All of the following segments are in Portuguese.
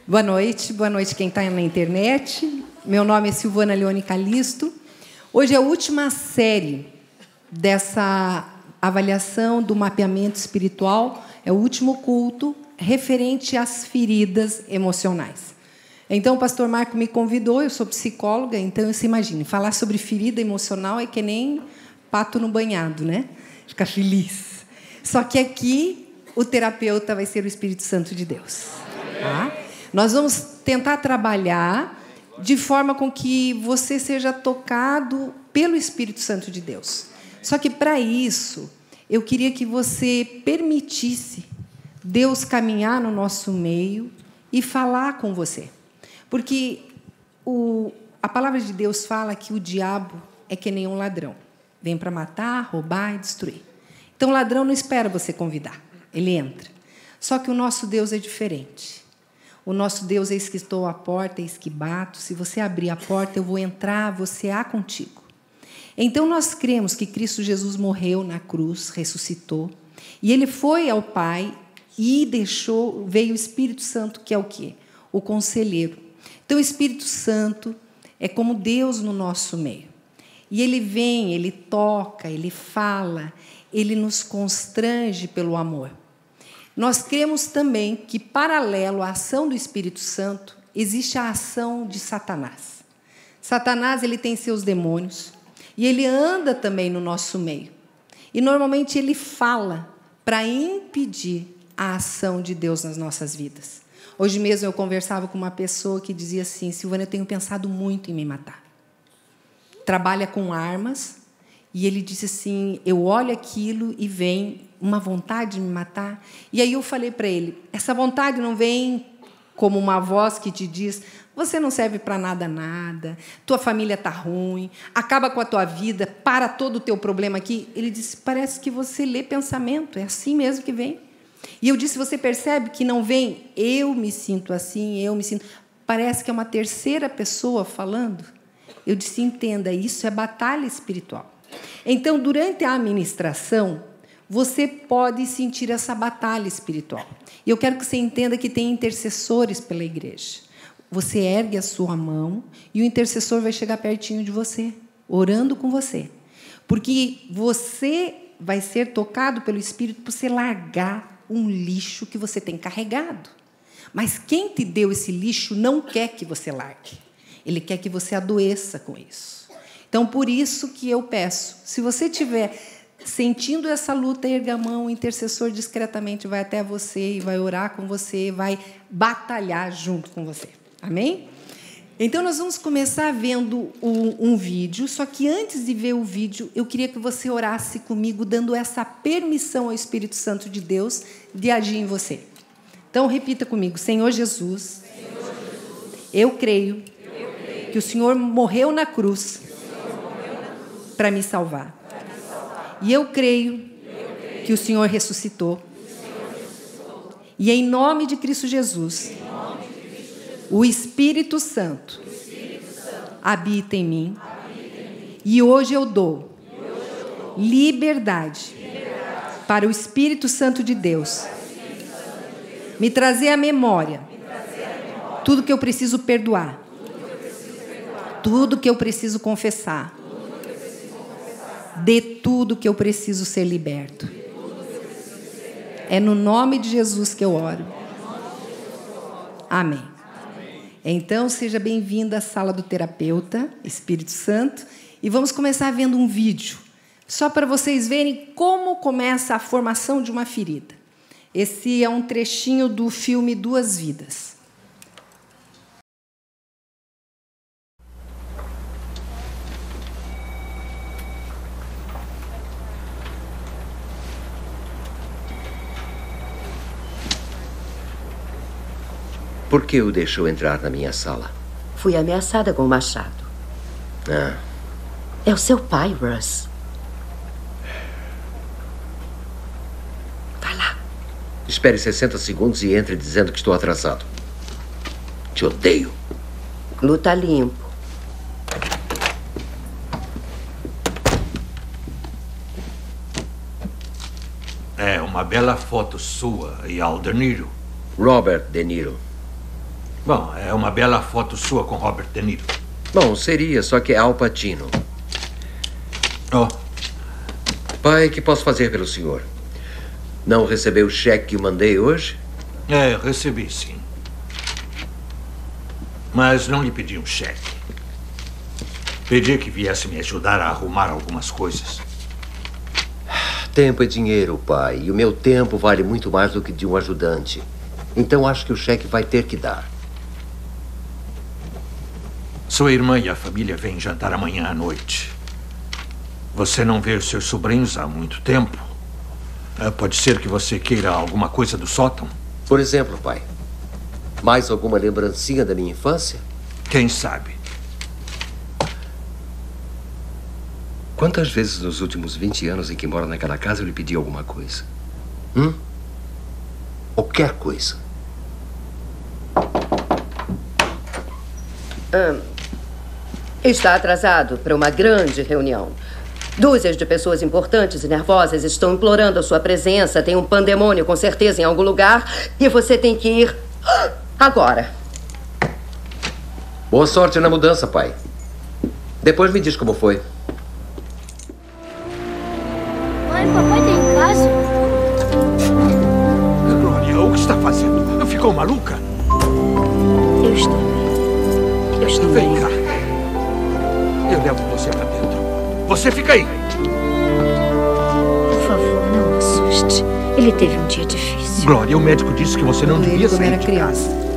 Boa noite quem está na internet. Meu nome é Silvana Leone Calisto. Hoje é a última série dessa avaliação do mapeamento espiritual, é o último culto referente às feridas emocionais. Então, o pastor Marco me convidou, eu sou psicóloga, então você imagina, falar sobre ferida emocional é que nem pato no banhado, né? Fica feliz. Só que aqui o terapeuta vai ser o Espírito Santo de Deus. Tá? Nós vamos tentar trabalhar de forma com que você seja tocado pelo Espírito Santo de Deus. Só que, para isso, eu queria que você permitisse Deus caminhar no nosso meio e falar com você. Porque a palavra de Deus fala que o diabo é que nem um ladrão. Vem para matar, roubar e destruir. Então, o ladrão não espera você convidar. Ele entra. Só que o nosso Deus é diferente. O nosso Deus é eis que estou à porta, eis que bato. Se você abrir a porta, eu vou entrar, você há contigo. Então, nós cremos que Cristo Jesus morreu na cruz, ressuscitou, e Ele foi ao Pai e veio o Espírito Santo, que é o quê? O conselheiro. Então, o Espírito Santo é como Deus no nosso meio. E Ele vem, Ele toca, Ele fala, Ele nos constrange pelo amor. Nós cremos também que, paralelo à ação do Espírito Santo, existe a ação de Satanás. Satanás, ele tem seus demônios e ele anda também no nosso meio. E, normalmente, ele fala para impedir a ação de Deus nas nossas vidas. Hoje mesmo eu conversava com uma pessoa que dizia assim: Silvana, eu tenho pensado muito em me matar. Trabalha com armas e ele disse assim: eu olho aquilo e vem uma vontade de me matar. E aí eu falei para ele: essa vontade não vem como uma voz que te diz: você não serve para nada, tua família está ruim, acaba com a tua vida, para todo o teu problema aqui. Ele disse: parece que você lê pensamento, é assim mesmo que vem. E eu disse: você percebe que não vem eu me sinto assim, eu me sinto... Parece que é uma terceira pessoa falando. Eu disse: entenda, isso é batalha espiritual. Então, durante a ministração, você pode sentir essa batalha espiritual. E eu quero que você entenda que tem intercessores pela igreja. Você ergue a sua mão e o intercessor vai chegar pertinho de você, orando com você. Porque você vai ser tocado pelo Espírito para você largar um lixo que você tem carregado. Mas quem te deu esse lixo não quer que você largue. Ele quer que você adoeça com isso. Então, por isso que eu peço, se você estiver sentindo essa luta, erga a mão, o intercessor discretamente vai até você e vai orar com você, vai batalhar junto com você. Amém? Então, nós vamos começar vendo um vídeo, só que antes de ver o vídeo, eu queria que você orasse comigo, dando essa permissão ao Espírito Santo de Deus de agir em você. Então, repita comigo: Senhor Jesus, eu creio que o Senhor morreu na cruz para me salvar. E eu creio que o Senhor ressuscitou. E em nome de Cristo Jesus, o Espírito Santo habita em mim. E hoje eu dou liberdade para o Espírito Santo de Deus me trazer à memória tudo que eu preciso perdoar, tudo que eu preciso confessar, de tudo que eu preciso ser liberto. É no nome de Jesus que eu oro. Amém. Então, seja bem-vinda à sala do terapeuta, Espírito Santo, e vamos começar vendo um vídeo, só para vocês verem como começa a formação de uma ferida. Esse é um trechinho do filme Duas Vidas. Por que o deixou entrar na minha sala? Fui ameaçada com o machado. Ah. É o seu pai, Russ. Vai lá. Espere 60 segundos e entre dizendo que estou atrasado. Te odeio. Luta limpo. É uma bela foto sua e Al De Niro. Robert De Niro. Bom, é uma bela foto sua com Robert De Niro. Bom, seria, só que é Al Pacino. Oh. Pai, o que posso fazer pelo senhor? Não recebeu o cheque que mandei hoje? É, recebi, sim. Mas não lhe pedi um cheque. Pedi que viesse me ajudar a arrumar algumas coisas. Tempo é dinheiro, pai. E o meu tempo vale muito mais do que de um ajudante. Então acho que o cheque vai ter que dar. Sua irmã e a família vêm jantar amanhã à noite. Você não vê os seus sobrinhos há muito tempo. Pode ser que você queira alguma coisa do sótão? Por exemplo, pai. Mais alguma lembrancinha da minha infância? Quem sabe? Quantas vezes nos últimos 20 anos em que mora naquela casa eu lhe pedi alguma coisa? Qualquer coisa. Está atrasado para uma grande reunião. Dúzias de pessoas importantes e nervosas estão implorando a sua presença. Tem um pandemônio, com certeza, em algum lugar. E você tem que ir agora. Boa sorte na mudança, pai. Depois me diz como foi. Mãe, papai tá em casa? Glória, o que está fazendo? Ficou maluca? Eu estou bem. Eu estou Vem bem. cá. Eu levo você pra dentro. Você fica aí. Por favor, não o assuste. Ele teve um dia difícil. Glória, o médico disse que você não devia Quando sair era de criança. casa.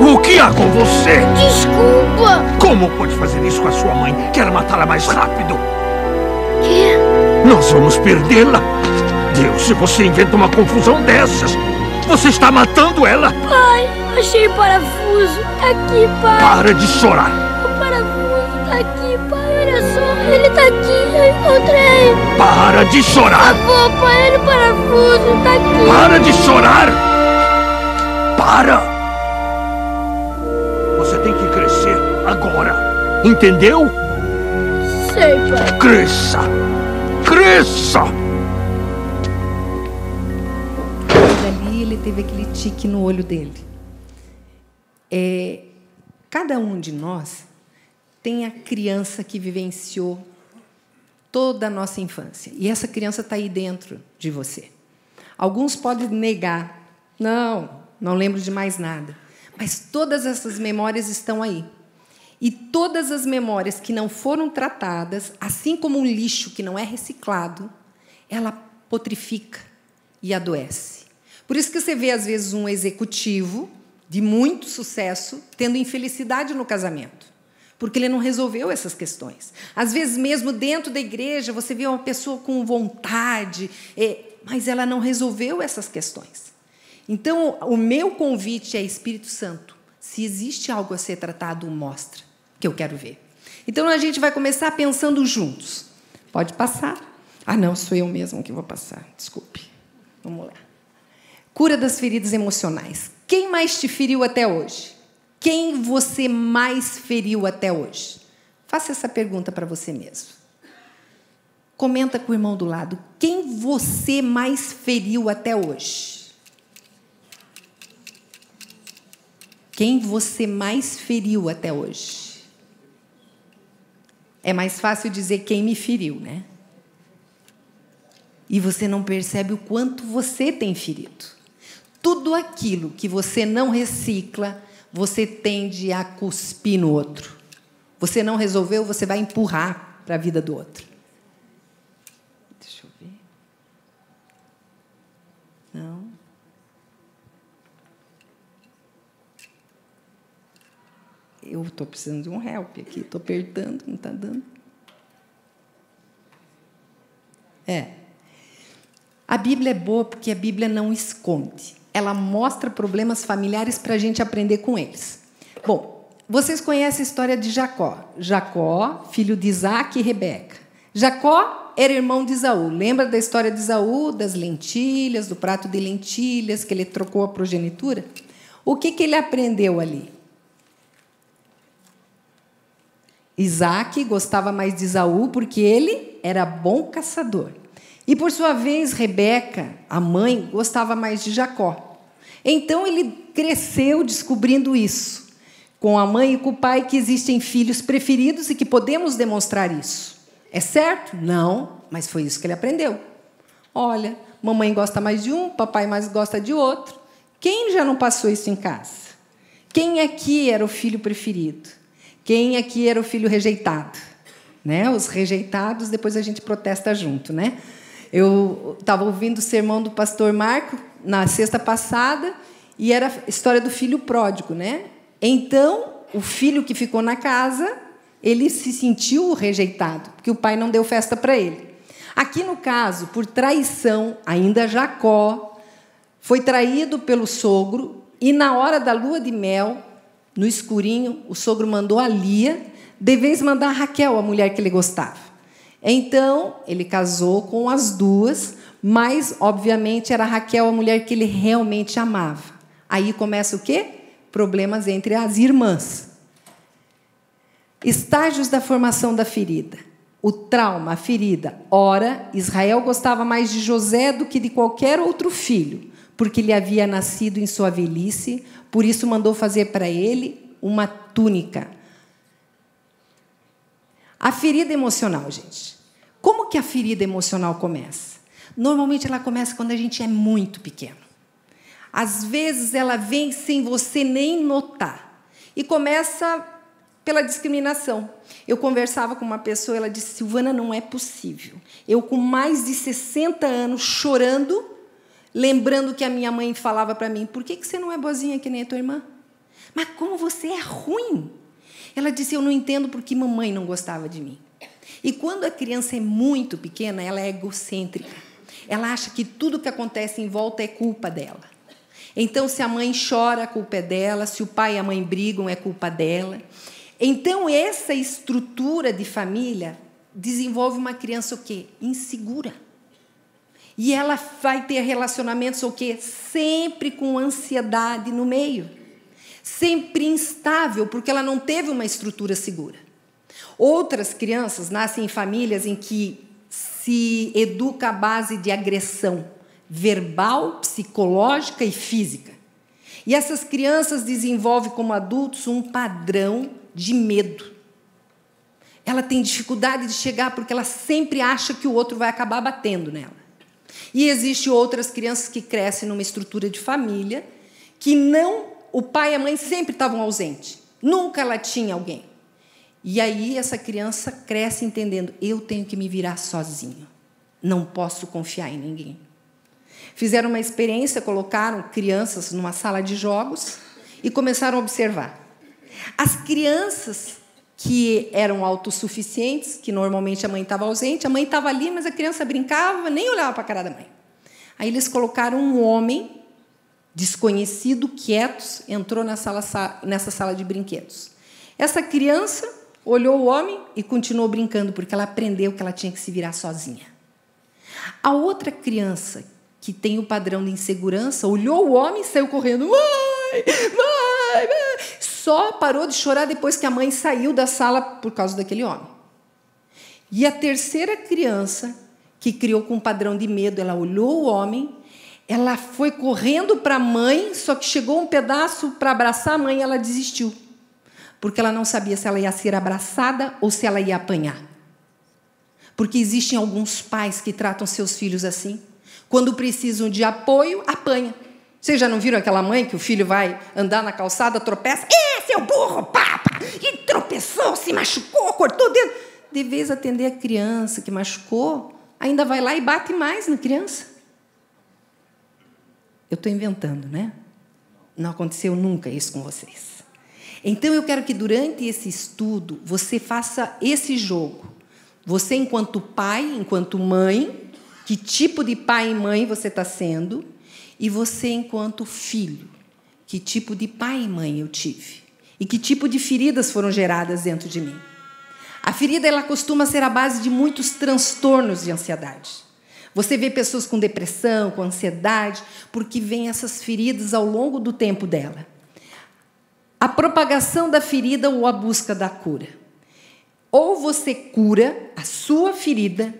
O que há com você? Desculpa! Como pode fazer isso com a sua mãe? Quer matá-la mais rápido? Quê? Nós vamos perdê-la. Deus, se você inventa uma confusão dessas, você está matando ela. Pai, achei o parafuso. Tá aqui, pai. Para de chorar. O parafuso tá aqui, pai. Olha só. Ele tá aqui. Eu encontrei. Para de chorar. Pô, pai, olha o parafuso. Tá aqui. Para de chorar. Para. Você tem que crescer agora. Entendeu? Sei, pai. Cresça. Cresça. Dali ele teve aquele tique no olho dele. Cada um de nós tem a criança que vivenciou toda a nossa infância. E essa criança está aí dentro de você. Alguns podem negar. Não lembro de mais nada. Mas todas essas memórias estão aí. E todas as memórias que não foram tratadas, assim como um lixo que não é reciclado, ela potrifica e adoece. Por isso que você vê, às vezes, um executivo de muito sucesso tendo infelicidade no casamento, porque ele não resolveu essas questões. Às vezes, mesmo dentro da igreja, você vê uma pessoa com vontade, mas ela não resolveu essas questões. Então, o meu convite é Espírito Santo. Se existe algo a ser tratado, mostra, que eu quero ver. Então, a gente vai começar pensando juntos. Pode passar? Não, sou eu mesmo que vou passar. Desculpe. Vamos lá. Cura das feridas emocionais. Quem mais te feriu até hoje? Quem você mais feriu até hoje? Faça essa pergunta para você mesmo. Comenta com o irmão do lado. Quem você mais feriu até hoje? Quem você mais feriu até hoje? É mais fácil dizer quem me feriu, né? E você não percebe o quanto você tem ferido. Tudo aquilo que você não recicla, você tende a cuspir no outro. Você não resolveu, você vai empurrar para a vida do outro. Deixa eu ver. Não. Eu estou precisando de um help aqui. Estou apertando, não está dando. A Bíblia é boa porque a Bíblia não esconde. Ela mostra problemas familiares para a gente aprender com eles. Bom, vocês conhecem a história de Jacó. Jacó, filho de Isaac e Rebeca. Jacó era irmão de Esaú. Lembra da história de Esaú, das lentilhas, do prato de lentilhas, que ele trocou a progenitura? O que ele aprendeu ali? Isaac gostava mais de Esaú porque ele era bom caçador. E, por sua vez, Rebeca, a mãe, gostava mais de Jacó. Então, ele cresceu descobrindo isso, com a mãe e com o pai, que existem filhos preferidos e que podemos demonstrar isso. É certo? Não, mas foi isso que ele aprendeu. Olha, mamãe gosta mais de um, papai mais gosta de outro. Quem já não passou isso em casa? Quem aqui era o filho preferido? Quem aqui era o filho rejeitado? Né? Os rejeitados, depois a gente protesta junto, né? Eu estava ouvindo o sermão do pastor Marco na sexta passada e era a história do filho pródigo, né? Então, o filho que ficou na casa, ele se sentiu rejeitado, porque o pai não deu festa para ele. Aqui, no caso, por traição, ainda Jacó foi traído pelo sogro e, na hora da lua de mel, no escurinho, o sogro mandou a Lia, de vez mandar a Raquel, a mulher que ele gostava. Então, ele casou com as duas, mas, obviamente, era Raquel a mulher que ele realmente amava. Aí começa o quê? Problemas entre as irmãs. Estágios da formação da ferida. O trauma, a ferida. Ora, Israel gostava mais de José do que de qualquer outro filho, porque ele havia nascido em sua velhice, por isso mandou fazer para ele uma túnica. A ferida emocional, gente. Como que a ferida emocional começa? Normalmente ela começa quando a gente é muito pequeno. Às vezes ela vem sem você nem notar. E começa pela discriminação. Eu conversava com uma pessoa, ela disse: Silvana, não é possível. Eu, com mais de 60 anos, chorando, lembrando que a minha mãe falava para mim: por que você não é boazinha que nem a tua irmã? Mas como você é ruim? Ela disse: eu não entendo porque mamãe não gostava de mim. E quando a criança é muito pequena, ela é egocêntrica. Ela acha que tudo que acontece em volta é culpa dela. Então, se a mãe chora, a culpa é dela. Se o pai e a mãe brigam, é culpa dela. Então, essa estrutura de família desenvolve uma criança o quê? Insegura. E ela vai ter relacionamentos o quê? Sempre com ansiedade no meio. Sempre instável, porque ela não teve uma estrutura segura. Outras crianças nascem em famílias em que se educa à base de agressão verbal, psicológica e física. E essas crianças desenvolvem, como adultos, um padrão de medo. Ela tem dificuldade de chegar porque ela sempre acha que o outro vai acabar batendo nela. E existem outras crianças que crescem numa estrutura de família que não, o pai e a mãe sempre estavam ausentes. Nunca ela tinha alguém. E aí essa criança cresce entendendo: eu tenho que me virar sozinho. Não posso confiar em ninguém. Fizeram uma experiência, colocaram crianças numa sala de jogos e começaram a observar. As crianças que eram autossuficientes, que normalmente a mãe estava ausente, a mãe estava ali, mas a criança brincava, nem olhava para a cara da mãe. Aí eles colocaram um homem desconhecido, quieto, entrou nessa sala de brinquedos. Essa criança olhou o homem e continuou brincando, porque ela aprendeu que ela tinha que se virar sozinha. A outra criança, que tem o padrão de insegurança, olhou o homem e saiu correndo. Mãe, mãe, mãe. Só parou de chorar depois que a mãe saiu da sala por causa daquele homem. E a terceira criança, que criou com um padrão de medo, ela olhou o homem, ela foi correndo para a mãe, só que chegou um pedaço para abraçar a mãe e ela desistiu. Porque ela não sabia se ela ia ser abraçada ou se ela ia apanhar. Porque existem alguns pais que tratam seus filhos assim. Quando precisam de apoio, apanha. Vocês já não viram aquela mãe que o filho vai andar na calçada, tropeça? Seu burro, papa! E tropeçou, se machucou, cortou o dedo. De vez atender a criança que machucou, ainda vai lá e bate mais na criança. Eu estou inventando, né? Não aconteceu nunca isso com vocês. Então, eu quero que, durante esse estudo, você faça esse jogo. Você, enquanto pai, enquanto mãe, que tipo de pai e mãe você está sendo, e você, enquanto filho, que tipo de pai e mãe eu tive, e que tipo de feridas foram geradas dentro de mim. A ferida, ela costuma ser a base de muitos transtornos de ansiedade. Você vê pessoas com depressão, com ansiedade, porque vêm essas feridas ao longo do tempo dela. A propagação da ferida ou a busca da cura. Ou você cura a sua ferida,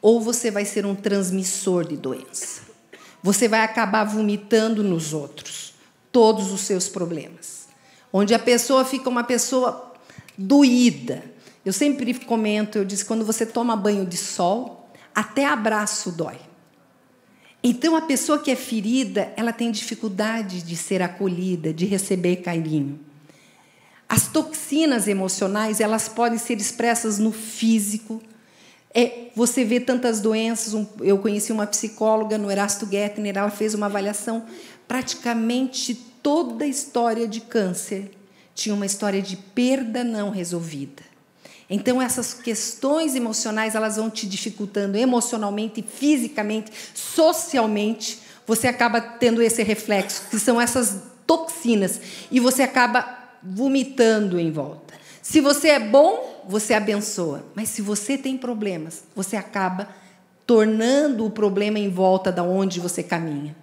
ou você vai ser um transmissor de doença. Você vai acabar vomitando nos outros todos os seus problemas. Onde a pessoa fica uma pessoa doída. Eu sempre comento, eu disse, quando você toma banho de sol, até abraço dói. Então, a pessoa que é ferida, ela tem dificuldade de ser acolhida, de receber carinho. As toxinas emocionais, elas podem ser expressas no físico. Você vê tantas doenças. Eu conheci uma psicóloga no Erasto Gettner, ela fez uma avaliação. Praticamente toda a história de câncer tinha uma história de perda não resolvida. Então, essas questões emocionais, elas vão te dificultando emocionalmente, fisicamente, socialmente. Você acaba tendo esse reflexo, que são essas toxinas, e você acaba vomitando em volta. Se você é bom, você abençoa. Mas se você tem problemas, você acaba tornando o problema em volta de onde você caminha.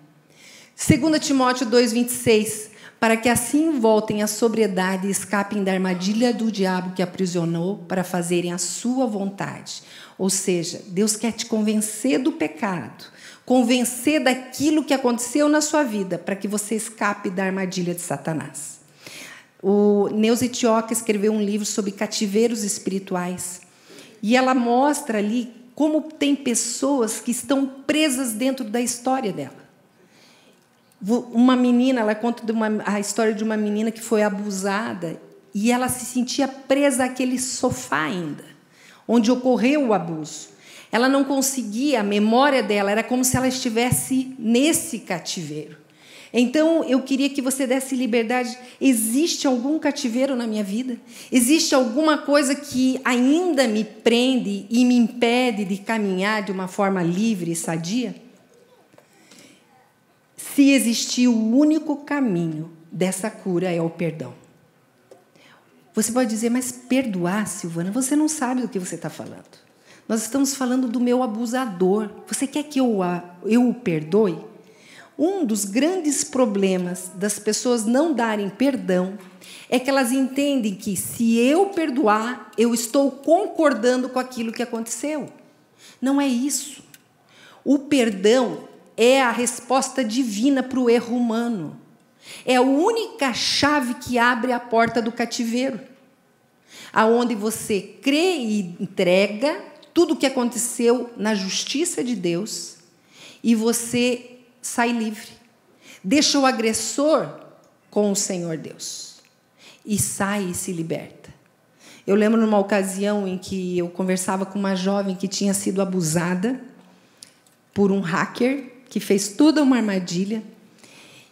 2 Timóteo 2,26, para que assim voltem à sobriedade e escapem da armadilha do diabo que aprisionou para fazerem a sua vontade. Ou seja, Deus quer te convencer do pecado, convencer daquilo que aconteceu na sua vida, para que você escape da armadilha de Satanás. O Neuza Tioca escreveu um livro sobre cativeiros espirituais, e ela mostra ali como tem pessoas que estão presas dentro da história dela. Uma menina, ela conta a história de uma menina que foi abusada e ela se sentia presa àquele sofá ainda, onde ocorreu o abuso. Ela não conseguia, a memória dela era como se ela estivesse nesse cativeiro. Então, eu queria que você desse liberdade. Existe algum cativeiro na minha vida? Existe alguma coisa que ainda me prende e me impede de caminhar de uma forma livre e sadia? Se existir, o único caminho dessa cura é o perdão. Você pode dizer, mas perdoar, Silvana, você não sabe do que você está falando. Nós estamos falando do meu abusador. Você quer que eu o perdoe? Um dos grandes problemas das pessoas não darem perdão é que elas entendem que, se eu perdoar, eu estou concordando com aquilo que aconteceu. Não é isso. O perdão é a resposta divina para o erro humano. É a única chave que abre a porta do cativeiro, aonde você crê e entrega tudo o que aconteceu na justiça de Deus e você sai livre. Deixa o agressor com o Senhor Deus e sai e se liberta. Eu lembro numa ocasião em que eu conversava com uma jovem que tinha sido abusada por um hacker que fez toda uma armadilha.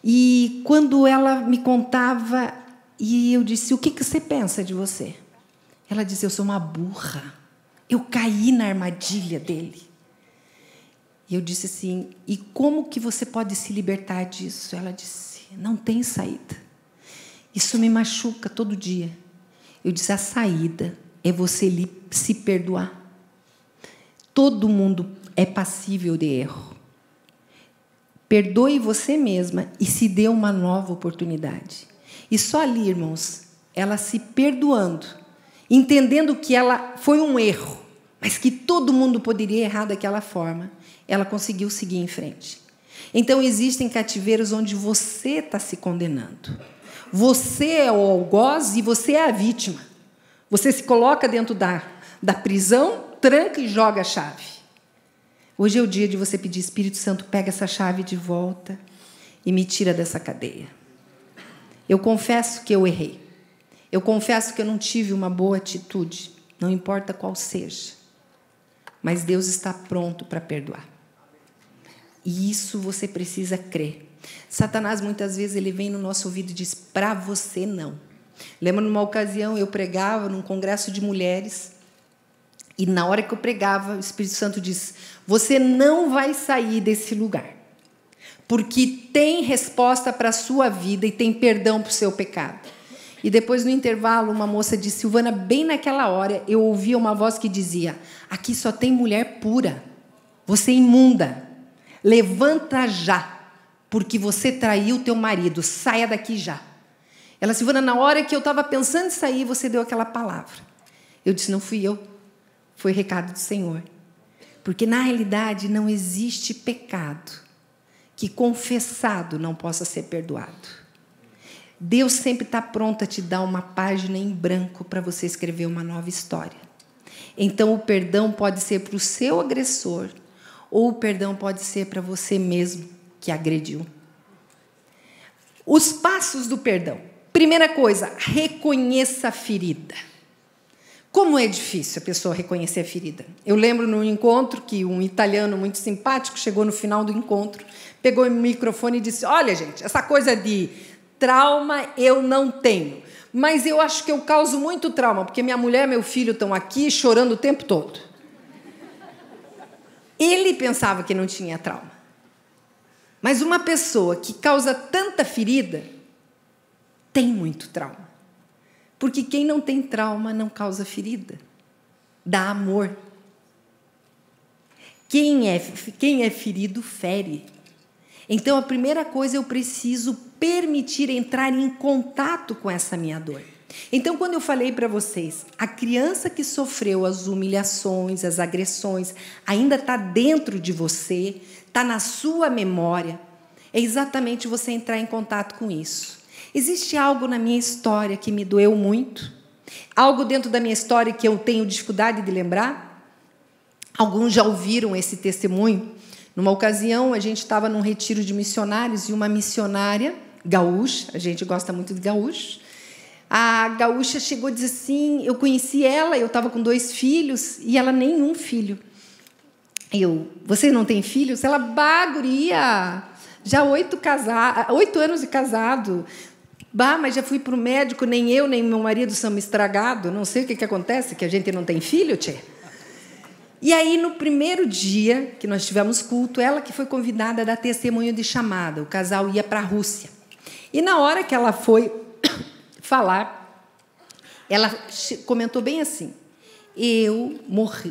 E quando ela me contava, e eu disse, o que você pensa de você? Ela disse, eu sou uma burra. Eu caí na armadilha dele. E eu disse assim, e como que você pode se libertar disso? Ela disse, não tem saída. Isso me machuca todo dia. Eu disse, a saída é você se perdoar. Todo mundo é passível de erro. Perdoe você mesma e se dê uma nova oportunidade. E só ali, irmãos, ela se perdoando, entendendo que ela foi um erro, mas que todo mundo poderia errar daquela forma, ela conseguiu seguir em frente. Então, existem cativeiros onde você está se condenando. Você é o algoz e você é a vítima. Você se coloca dentro da prisão, tranca e joga a chave. Hoje é o dia de você pedir, Espírito Santo, pega essa chave de volta e me tira dessa cadeia. Eu confesso que eu errei. Eu confesso que eu não tive uma boa atitude, não importa qual seja. Mas Deus está pronto para perdoar. E isso você precisa crer. Satanás, muitas vezes, ele vem no nosso ouvido e diz, para você não. Lembro, numa ocasião, eu pregava num congresso de mulheres, e na hora que eu pregava, o Espírito Santo disse, você não vai sair desse lugar, porque tem resposta para a sua vida e tem perdão para o seu pecado. E depois, no intervalo, uma moça disse, Silvana, bem naquela hora, eu ouvia uma voz que dizia, aqui só tem mulher pura, você é imunda, levanta já, porque você traiu o teu marido, saia daqui já. Ela, Silvana, na hora que eu estava pensando em sair, você deu aquela palavra. Eu disse, não fui eu, foi recado do Senhor. Porque, na realidade, não existe pecado que, confessado, não possa ser perdoado. Deus sempre está pronto a te dar uma página em branco para você escrever uma nova história. Então, o perdão pode ser para o seu agressor, ou o perdão pode ser para você mesmo que agrediu. Os passos do perdão. Primeira coisa, reconheça a ferida. Como é difícil a pessoa reconhecer a ferida. Eu lembro num encontro que um italiano muito simpático chegou no final do encontro, pegou o microfone e disse, olha, gente, essa coisa de trauma eu não tenho, mas eu acho que eu causo muito trauma, porque minha mulher e meu filho estão aqui chorando o tempo todo. Ele pensava que não tinha trauma. Mas uma pessoa que causa tanta ferida tem muito trauma. Porque quem não tem trauma não causa ferida. Dá amor. Quem é ferido, fere. Então, a primeira coisa, eu preciso permitir entrar em contato com essa minha dor. Então, quando eu falei para vocês, a criança que sofreu as humilhações, as agressões, ainda está dentro de você, está na sua memória, é exatamente você entrar em contato com isso. Existe algo na minha história que me doeu muito? Algo dentro da minha história que eu tenho dificuldade de lembrar? Alguns já ouviram esse testemunho? Numa ocasião, a gente estava num retiro de missionários e uma missionária gaúcha, a gente gosta muito de gaúcho, a gaúcha chegou e disse assim, eu conheci ela, eu estava com 2 filhos e ela nenhum filho. Você não tem filhos? Ela, guria, já 8 anos de casado. Mas já fui para o médico, nem eu, nem meu marido somos estragados, não sei o que acontece, que a gente não tem filho, tchê. E aí, no primeiro dia que nós tivemos culto, ela que foi convidada a dar testemunho de chamada, o casal ia para a Rússia. E na hora que ela foi falar, ela comentou bem assim,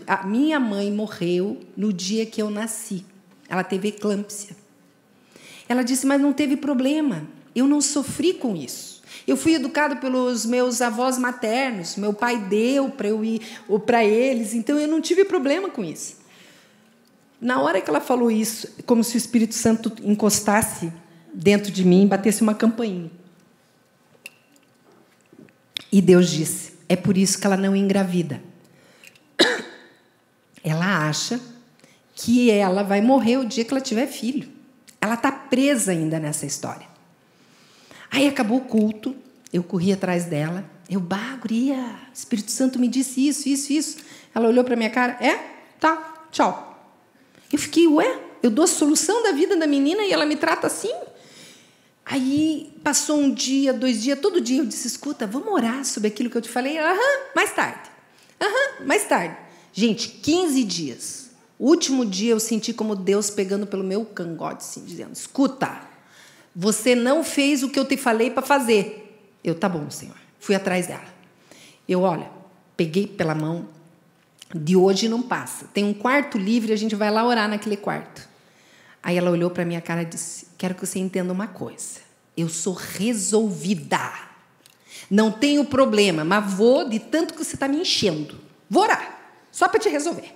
a minha mãe morreu no dia que eu nasci, ela teve eclâmpsia. Ela disse, mas não teve problema, eu não sofri com isso. Eu fui educada pelos meus avós maternos, meu pai deu para eu ir para eles, então eu não tive problema com isso. Na hora que ela falou isso, como se o Espírito Santo encostasse dentro de mim, batesse uma campainha. E Deus disse, é por isso que ela não engravida. Ela acha que ela vai morrer o dia que ela tiver filho. Ela está presa ainda nessa história. Aí acabou o culto, eu corri atrás dela. Guria, o Espírito Santo me disse isso. Ela olhou para a minha cara, tá, tchau. Eu fiquei, eu dou a solução da vida da menina e ela me trata assim? Aí passou um dia, 2 dias, todo dia eu disse, escuta, vamos orar sobre aquilo que eu te falei? Mais tarde. Gente, 15 dias. O último dia eu senti como Deus pegando pelo meu cangote, assim, dizendo, escuta, você não fez o que eu te falei para fazer. Tá bom, Senhor. Fui atrás dela. Peguei pela mão, de hoje não passa. Tem um quarto livre, a gente vai lá orar naquele quarto. Aí ela olhou para a minha cara e disse, quero que você entenda uma coisa. Eu sou resolvida. Não tenho problema, mas vou de tanto que você está me enchendo. Vou orar, só para te resolver.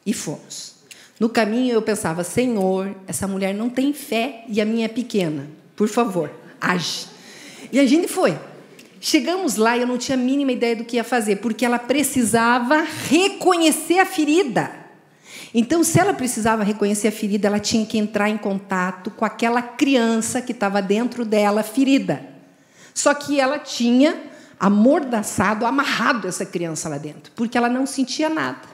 E fomos. No caminho eu pensava, Senhor, essa mulher não tem fé e a minha é pequena. Por favor, age. E a gente foi. Chegamos lá e eu não tinha a mínima ideia do que ia fazer, porque ela precisava reconhecer a ferida. Então, se ela precisava reconhecer a ferida, ela tinha que entrar em contato com aquela criança que estava dentro dela, ferida. Só que ela tinha amordaçado, amarrado essa criança lá dentro, porque ela não sentia nada.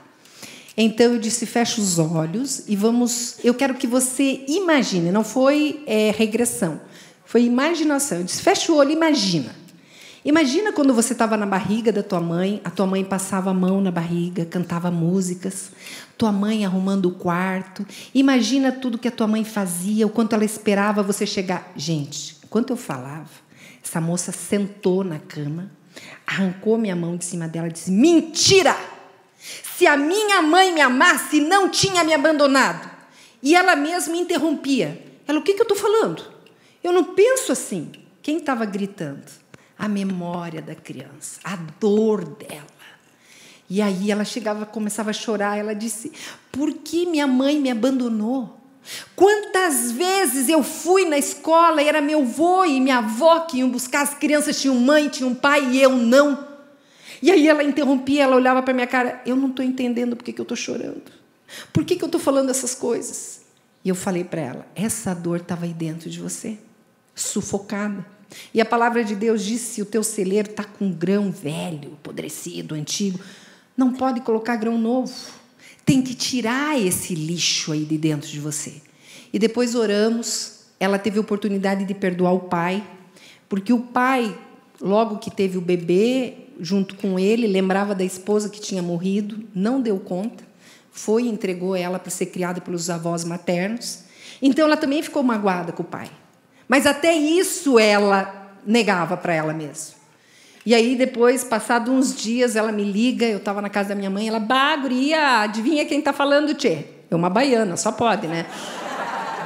Então, eu disse, fecha os olhos e vamos... Eu quero que você imagine, não foi regressão, foi imaginação. Eu disse, fecha o olho, imagina. Imagina quando você estava na barriga da tua mãe, a tua mãe passava a mão na barriga, cantava músicas, tua mãe arrumando o quarto. Imagina tudo que a tua mãe fazia, o quanto ela esperava você chegar. Gente, enquanto eu falava, essa moça sentou na cama, arrancou minha mão de cima dela e disse, mentira! Se a minha mãe me amasse, não tinha me abandonado. E ela mesma interrompia. Ela, o que eu estou falando? Eu não penso assim. Quem estava gritando? A memória da criança, a dor dela. E aí ela começava a chorar. Ela disse: por que minha mãe me abandonou? Quantas vezes eu fui na escola e era meu avô e minha avó que iam buscar as crianças, tinham mãe, tinham pai e eu não. E aí ela interrompia, ela olhava para minha cara: eu não estou entendendo por que eu estou chorando. Por que eu estou falando essas coisas? E eu falei para ela: essa dor estava aí dentro de você, sufocada. E a palavra de Deus disse: o teu celeiro está com grão velho, apodrecido, antigo. Não pode colocar grão novo. Tem que tirar esse lixo aí de dentro de você. E depois oramos. Ela teve a oportunidade de perdoar o pai, porque o pai, logo que teve o bebê, junto com ele, lembrava da esposa que tinha morrido, não deu conta, foi e entregou ela para ser criada pelos avós maternos. Então, ela também ficou magoada com o pai. Mas até isso ela negava para ela mesma. E aí, depois, passados uns dias, ela me liga, eu estava na casa da minha mãe, ela: bah, guria, adivinha quem está falando, tchê? É uma baiana, só pode, né?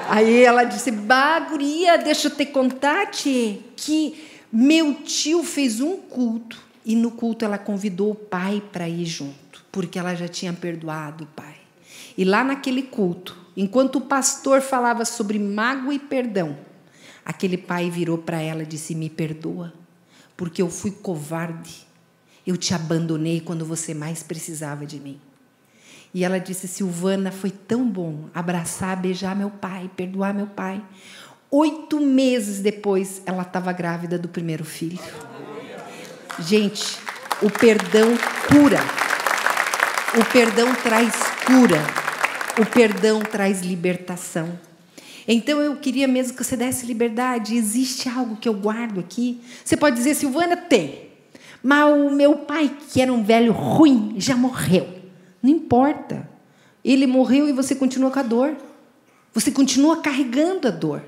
Aí ela disse: bah, guria, deixa eu te contar, tchê, que meu tio fez um culto, e no culto ela convidou o pai para ir junto, porque ela já tinha perdoado o pai. E lá naquele culto, enquanto o pastor falava sobre mágoa e perdão, aquele pai virou para ela e disse: me perdoa, porque eu fui covarde. Eu te abandonei quando você mais precisava de mim. E ela disse: Silvana, foi tão bom abraçar, beijar meu pai, perdoar meu pai. 8 meses depois, ela estava grávida do primeiro filho. Gente, o perdão cura. O perdão traz cura. O perdão traz libertação. Então, eu queria mesmo que você desse liberdade. Existe algo que eu guardo aqui? Você pode dizer: Silvana, tem. Mas o meu pai, que era um velho ruim, já morreu. Não importa. Ele morreu e você continua com a dor. Você continua carregando a dor.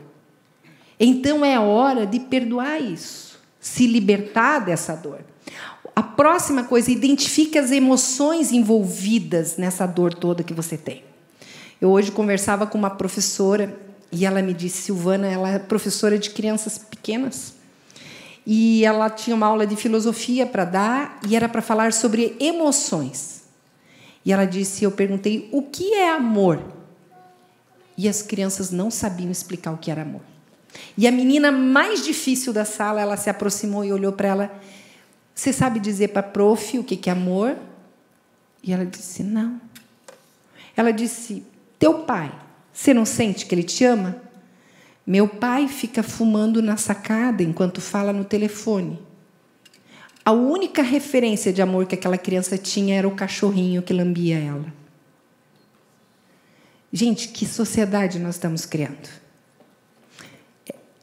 Então, é hora de perdoar isso. Se libertar dessa dor. A próxima coisa: identifique as emoções envolvidas nessa dor toda que você tem. Eu hoje conversava com uma professora e ela me disse: Silvana, ela é professora de crianças pequenas. E ela tinha uma aula de filosofia para dar e era para falar sobre emoções. E ela disse, eu perguntei: o que é amor? E as crianças não sabiam explicar o que era amor. E a menina mais difícil da sala, ela se aproximou e olhou para ela: você sabe dizer para a prof o que é amor? E ela disse: não. Ela disse: teu pai, você não sente que ele te ama? Meu pai fica fumando na sacada enquanto fala no telefone. A única referência de amor que aquela criança tinha era o cachorrinho que lambia ela. Gente, que sociedade nós estamos criando?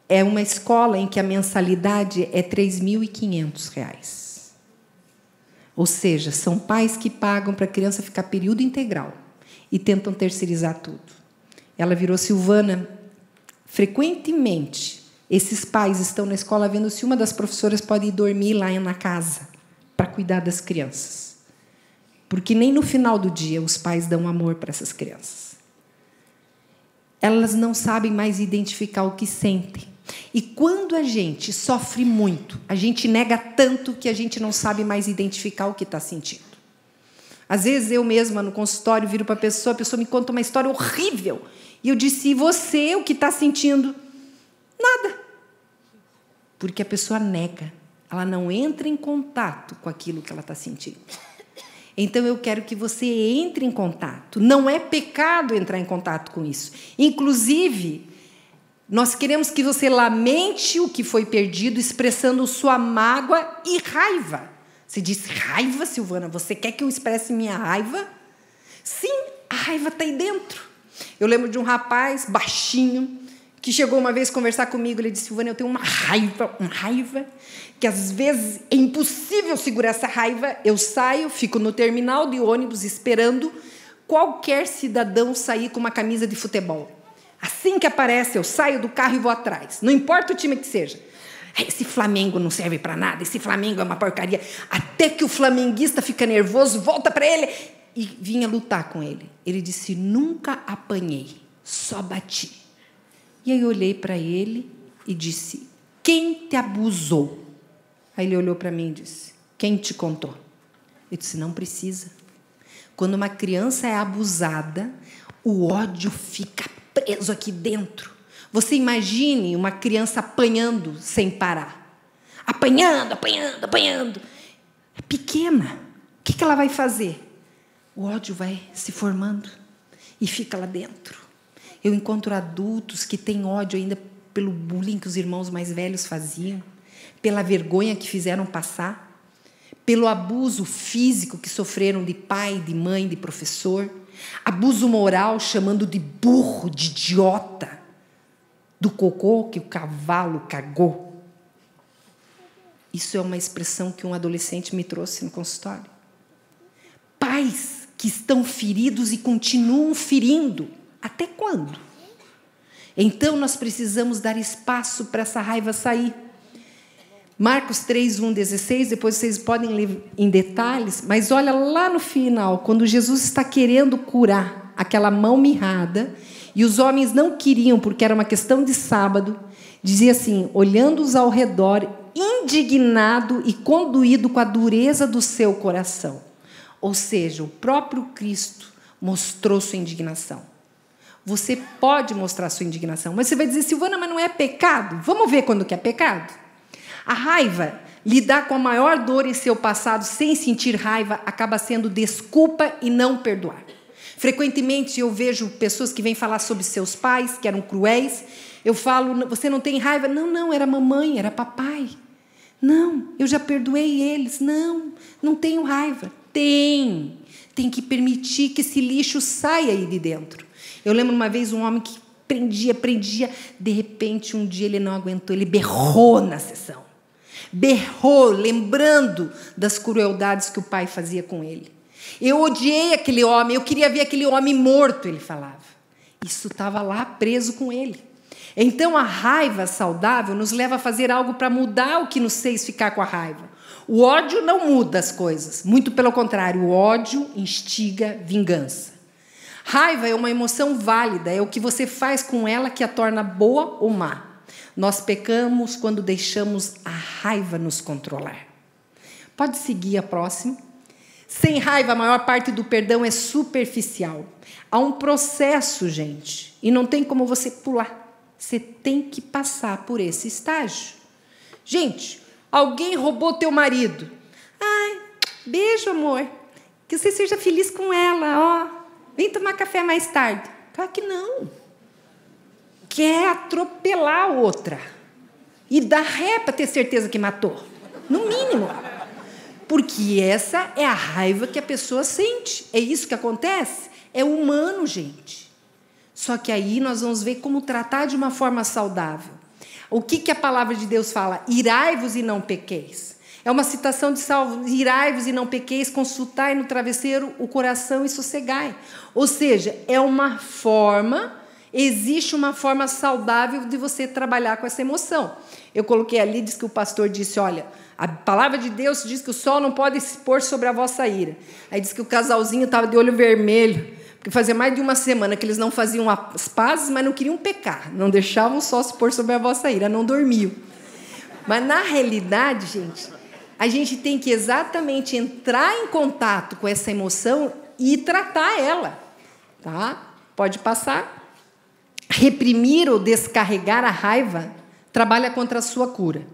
É uma escola em que a mensalidade é R$ 3.500. Ou seja, são pais que pagam para a criança ficar período integral e tentam terceirizar tudo. Ela virou: Silvana, frequentemente esses pais estão na escola vendo se uma das professoras pode ir dormir lá na casa para cuidar das crianças. Porque nem no final do dia os pais dão amor para essas crianças. Elas não sabem mais identificar o que sentem. E quando a gente sofre muito, a gente nega tanto que a gente não sabe mais identificar o que está sentindo. Às vezes, eu mesma, no consultório, viro para a pessoa me conta uma história horrível. E eu disse: e você, o que está sentindo? Nada. Porque a pessoa nega. Ela não entra em contato com aquilo que ela está sentindo. Então, eu quero que você entre em contato. Não é pecado entrar em contato com isso. Inclusive, nós queremos que você lamente o que foi perdido, expressando sua mágoa e raiva. Você disse: raiva, Silvana? Você quer que eu expresse minha raiva? Sim, a raiva está aí dentro. Eu lembro de um rapaz baixinho que chegou uma vez conversar comigo. Ele disse: Silvana, eu tenho uma raiva, que às vezes é impossível segurar essa raiva. Eu saio, fico no terminal de ônibus esperando qualquer cidadão sair com uma camisa de futebol. Assim que aparece, eu saio do carro e vou atrás. Não importa o time que seja. Esse Flamengo não serve para nada, esse Flamengo é uma porcaria. Até que o flamenguista fica nervoso, volta para ele e vinha lutar com ele. Ele disse: nunca apanhei, só bati. E aí eu olhei para ele e disse: quem te abusou? Aí ele olhou para mim e disse: quem te contou? Eu disse, não precisa. Quando uma criança é abusada, o ódio fica preso aqui dentro. Você imagine uma criança apanhando sem parar. Apanhando, apanhando, apanhando. É pequena. O que ela vai fazer? O ódio vai se formando e fica lá dentro. Eu encontro adultos que têm ódio ainda pelo bullying que os irmãos mais velhos faziam, pela vergonha que fizeram passar, pelo abuso físico que sofreram de pai, de mãe, de professor, abuso moral chamando de burro, de idiota, do cocô que o cavalo cagou. Isso é uma expressão que um adolescente me trouxe no consultório. Pais que estão feridos e continuam ferindo. Até quando? Então, nós precisamos dar espaço para essa raiva sair. Marcos 3, 1, 16, depois vocês podem ler em detalhes, mas olha lá no final, quando Jesus está querendo curar aquela mão mirrada, e os homens não queriam, porque era uma questão de sábado, dizia assim, olhando-os ao redor, indignado e conduído com a dureza do seu coração. Ou seja, o próprio Cristo mostrou sua indignação. Você pode mostrar sua indignação, mas você vai dizer, Silvana, mas não é pecado? Vamos ver quando que é pecado? A raiva, lidar com a maior dor em seu passado sem sentir raiva, acaba sendo desculpa e não perdoar. Frequentemente eu vejo pessoas que vêm falar sobre seus pais, que eram cruéis. Eu falo, você não tem raiva? Não, era mamãe, era papai. Não, eu já perdoei eles. Não tenho raiva. Tem que permitir que esse lixo saia aí de dentro. Eu lembro uma vez um homem que prendia, de repente um dia ele não aguentou, ele berrou na sessão. Berrou, lembrando das crueldades que o pai fazia com ele. Eu odiei aquele homem, eu queria ver aquele homem morto, ele falava. Isso estava lá preso com ele. Então, a raiva saudável nos leva a fazer algo para mudar o que nos fez ficar com a raiva. O ódio não muda as coisas, muito pelo contrário, o ódio instiga vingança. Raiva é uma emoção válida, é o que você faz com ela que a torna boa ou má. Nós pecamos quando deixamos a raiva nos controlar. Pode seguir a próxima. Sem raiva, a maior parte do perdão é superficial. Há um processo, gente, e não tem como você pular. Você tem que passar por esse estágio. Gente, alguém roubou teu marido. Ai, beijo, amor. Que você seja feliz com ela, ó. Vem tomar café mais tarde. Claro que não. Quer atropelar a outra. E dar ré para ter certeza que matou. No mínimo. Porque essa é a raiva que a pessoa sente. É isso que acontece. É humano, gente. Só que aí nós vamos ver como tratar de uma forma saudável. O que a palavra de Deus fala? Irai-vos e não pequeis. É uma citação de Salmo, irai-vos e não pequeis, consultai no travesseiro o coração e sossegai. Ou seja, é uma forma, existe uma forma saudável de você trabalhar com essa emoção. Eu coloquei ali, diz que o pastor disse, olha, a palavra de Deus diz que o sol não pode se pôr sobre a vossa ira. Aí diz que o casalzinho estava de olho vermelho, porque fazia mais de uma semana que eles não faziam as pazes, mas não queriam pecar, não deixavam o sol se pôr sobre a vossa ira, não dormiam. Mas, na realidade, a gente tem que exatamente entrar em contato com essa emoção e tratar ela. Tá? Pode passar. Reprimir ou descarregar a raiva trabalha contra a sua cura.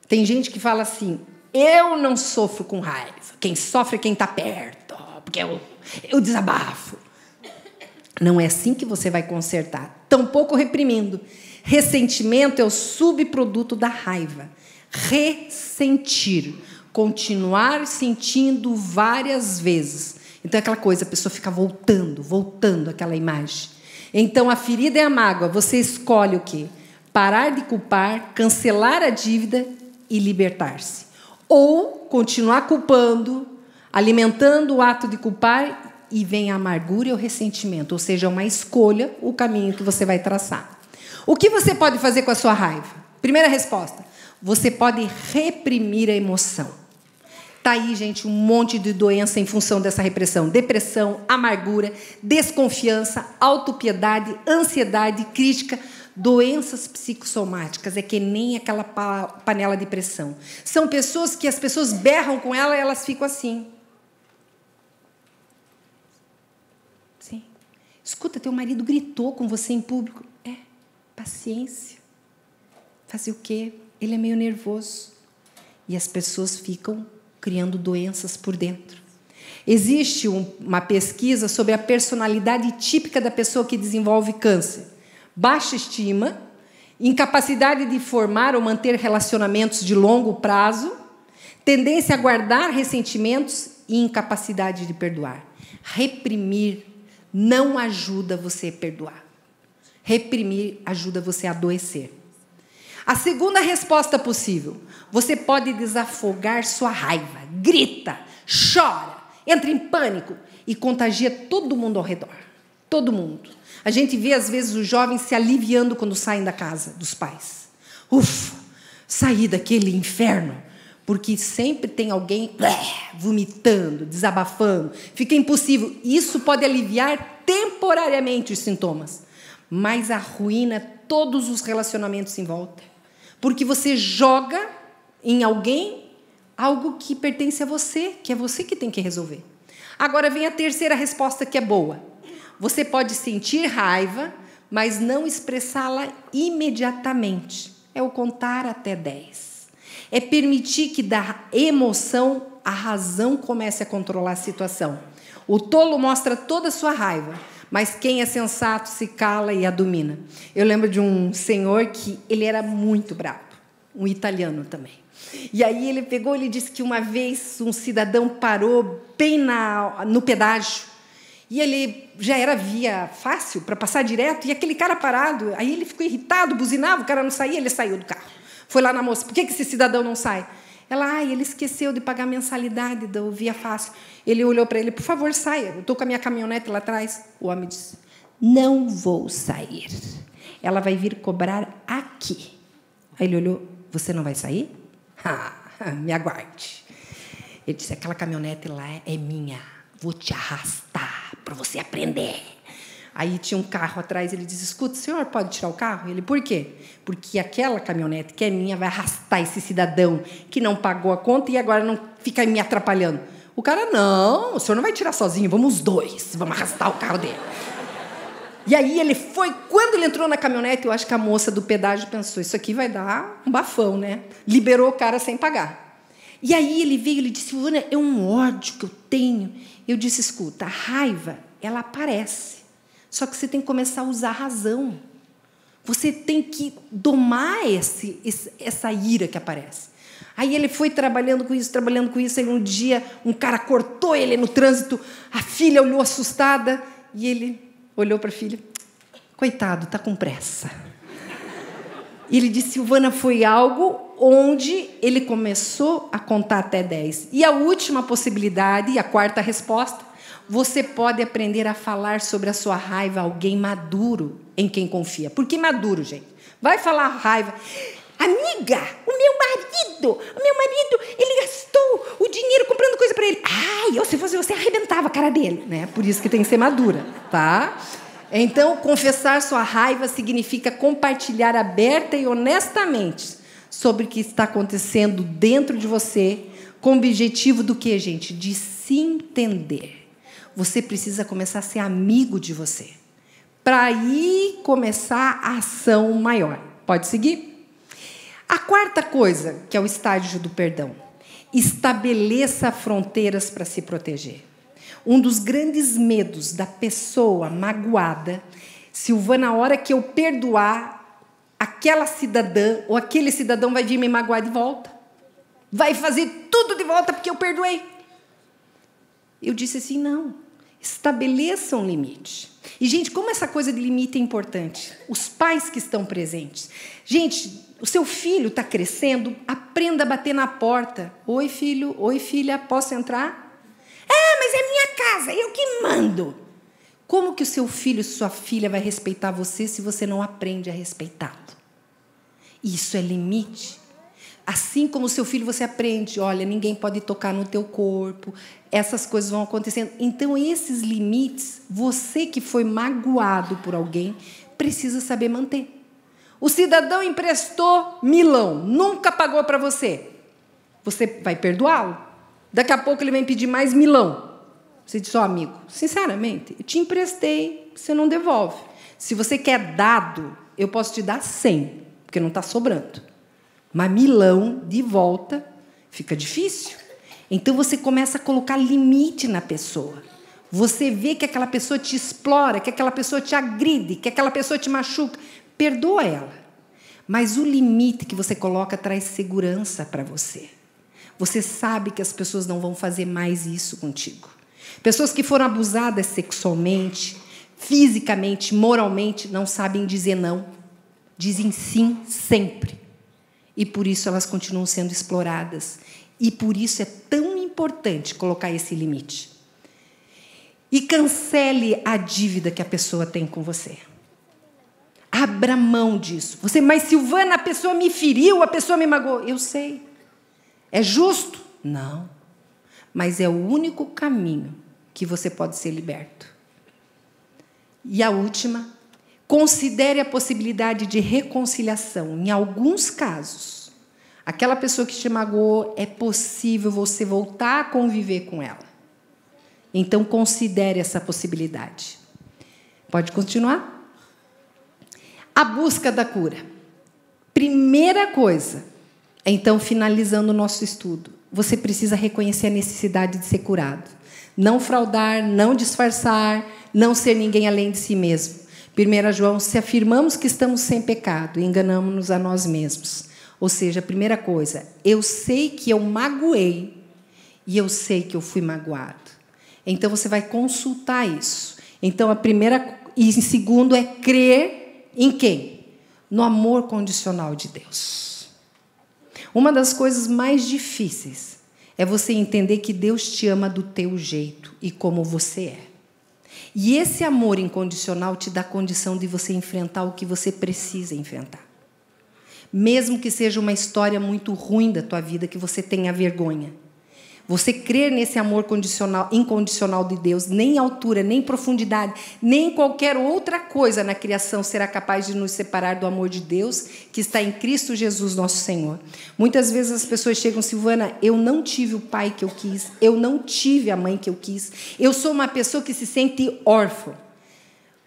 Tem gente que fala assim, eu não sofro com raiva, quem sofre é quem está perto, porque eu desabafo. Não é assim que você vai consertar, tampouco reprimindo. Ressentimento é o subproduto da raiva. Ressentir, continuar sentindo várias vezes. Então, é aquela coisa, a pessoa fica voltando àquela imagem. Então, a ferida é a mágoa. Você escolhe o quê? Parar de culpar, cancelar a dívida e libertar-se. Ou continuar culpando, alimentando o ato de culpar, e vem a amargura e o ressentimento. Ou seja, é uma escolha, o caminho que você vai traçar. O que você pode fazer com a sua raiva? Primeira resposta. Você pode reprimir a emoção. Está aí, gente, um monte de doença em função dessa repressão. Depressão, amargura, desconfiança, autopiedade, ansiedade, crítica, doenças psicossomáticas. É que nem aquela panela de pressão. São pessoas que as pessoas berram com ela e elas ficam assim. Sim. Escuta, teu marido gritou com você em público. Paciência. Fazer o quê? Ele é meio nervoso. E as pessoas ficam criando doenças por dentro. Existe uma pesquisa sobre a personalidade típica da pessoa que desenvolve câncer. Baixa estima, incapacidade de formar ou manter relacionamentos de longo prazo, tendência a guardar ressentimentos e incapacidade de perdoar. Reprimir não ajuda você a perdoar. Reprimir ajuda você a adoecer. A segunda resposta possível: você pode desafogar sua raiva, grita, chora, entra em pânico e contagia todo mundo ao redor. Todo mundo. A gente vê, às vezes, os jovens se aliviando quando saem da casa dos pais. Ufa, saí daquele inferno. Porque sempre tem alguém vomitando, desabafando. Fica impossível. Isso pode aliviar temporariamente os sintomas, mas arruína todos os relacionamentos em volta. Porque você joga em alguém algo que pertence a você, que é você que tem que resolver. Agora vem a terceira resposta, que é boa. Você pode sentir raiva, mas não expressá-la imediatamente. É o contar até 10. É permitir que da emoção a razão comece a controlar a situação. O tolo mostra toda a sua raiva, mas quem é sensato se cala e a domina. Eu lembro de um senhor que ele era muito bravo, um italiano também. E aí ele disse que uma vez um cidadão parou bem no pedágio, e ele já era via fácil para passar direto, e aquele cara parado, aí ele ficou irritado, buzinava, o cara não saía, ele saiu do carro. Foi lá na moça: por que esse cidadão não sai? Ela: ele esqueceu de pagar a mensalidade do via fácil. Ele olhou para ele: por favor, saia, eu estou com a minha caminhonete lá atrás. O homem disse: não vou sair. Ela vai vir cobrar aqui. Aí ele olhou: você não vai sair? Me aguarde. Ele disse: aquela caminhonete lá é minha, vou te arrastar para você aprender. Aí tinha um carro atrás, ele disse: escuta, o senhor pode tirar o carro? Ele: por quê? Porque aquela caminhonete que é minha vai arrastar esse cidadão que não pagou a conta e agora não fica me atrapalhando. O cara: não, o senhor não vai tirar sozinho, vamos os dois, vamos arrastar o carro dele. E aí ele foi, quando ele entrou na caminhonete, eu acho que a moça do pedágio pensou: isso aqui vai dar um bafão, né? Liberou o cara sem pagar. E aí ele veio, ele disse: Ivana, é um ódio que eu tenho. Eu disse: escuta, a raiva, ela aparece. Só que você tem que começar a usar a razão. Você tem que domar essa ira que aparece. Aí ele foi trabalhando com isso. Aí um dia um cara cortou ele no trânsito. A filha olhou assustada e ele olhou para a filha: coitado, está com pressa. E ele disse: Silvana, foi algo onde ele começou a contar até 10. E a última possibilidade, a quarta resposta: você pode aprender a falar sobre a sua raiva a alguém maduro em quem confia. Por que maduro, gente? Vai falar raiva: amiga, o meu marido, ele gastou o dinheiro comprando coisa para ele. Ai, se fosse você, arrebentava a cara dele, né? Por isso que tem que ser madura, tá? Então, confessar sua raiva significa compartilhar aberta e honestamente sobre o que está acontecendo dentro de você, com o objetivo do quê, gente? De se entender. Você precisa começar a ser amigo de você, para aí começar a ação maior. Pode seguir? A quarta coisa, que é o estágio do perdão: estabeleça fronteiras para se proteger. Um dos grandes medos da pessoa magoada: Silvana, na hora que eu perdoar, aquela cidadã ou aquele cidadão vai vir me magoar de volta. Vai fazer tudo de volta porque eu perdoei. Eu disse assim: não. Estabeleça um limite. E, gente, como essa coisa de limite é importante. Os pais que estão presentes. Gente, o seu filho está crescendo, aprenda a bater na porta. Oi, filho. Oi, filha. Posso entrar? Mas é minha casa, eu que mando. Como que o seu filho e sua filha vai respeitar você se você não aprende a respeitá-lo? Isso é limite. Assim como o seu filho, você aprende: olha, ninguém pode tocar no teu corpo, essas coisas vão acontecendo. Então, esses limites, você que foi magoado por alguém, precisa saber manter. O cidadão emprestou milão, nunca pagou para você. Você vai perdoá-lo? Daqui a pouco ele vem pedir mais milão. Você diz, amigo, sinceramente, eu te emprestei, você não devolve. Se você quer dado, eu posso te dar 100, porque não está sobrando. Mas milão de volta fica difícil. Então, você começa a colocar limite na pessoa. Você vê que aquela pessoa te explora, que aquela pessoa te agride, que aquela pessoa te machuca. Perdoa ela. Mas o limite que você coloca traz segurança para você. Você sabe que as pessoas não vão fazer mais isso contigo. Pessoas que foram abusadas sexualmente, fisicamente, moralmente, não sabem dizer não. Dizem sim sempre. E por isso elas continuam sendo exploradas. E por isso é tão importante colocar esse limite. E cancele a dívida que a pessoa tem com você. Abra mão disso. Você, mas Silvana, a pessoa me feriu, a pessoa me magoou. Eu sei. É justo? Não. Mas é o único caminho que você pode ser liberto. E a última, considere a possibilidade de reconciliação. Em alguns casos, aquela pessoa que te magoou, é possível você voltar a conviver com ela. Então, considere essa possibilidade. Pode continuar? A busca da cura. Primeira coisa, então, finalizando o nosso estudo, você precisa reconhecer a necessidade de ser curado. Não fraudar, não disfarçar, não ser ninguém além de si mesmo. 1 João, se afirmamos que estamos sem pecado, enganamos-nos a nós mesmos. Ou seja, a primeira coisa, eu sei que eu magoei e eu sei que eu fui magoado. Então, você vai consultar isso. Então, a primeira, e em segundo, é crer em quem? No amor condicional de Deus. Uma das coisas mais difíceis é você entender que Deus te ama do teu jeito e como você é. E esse amor incondicional te dá condição de você enfrentar o que você precisa enfrentar. Mesmo que seja uma história muito ruim da tua vida, que você tenha vergonha. Você crer nesse amor incondicional de Deus, nem altura, nem profundidade, nem qualquer outra coisa na criação será capaz de nos separar do amor de Deus que está em Cristo Jesus, nosso Senhor. Muitas vezes as pessoas chegam, Silvana, eu não tive o pai que eu quis, eu não tive a mãe que eu quis, eu sou uma pessoa que se sente órfã.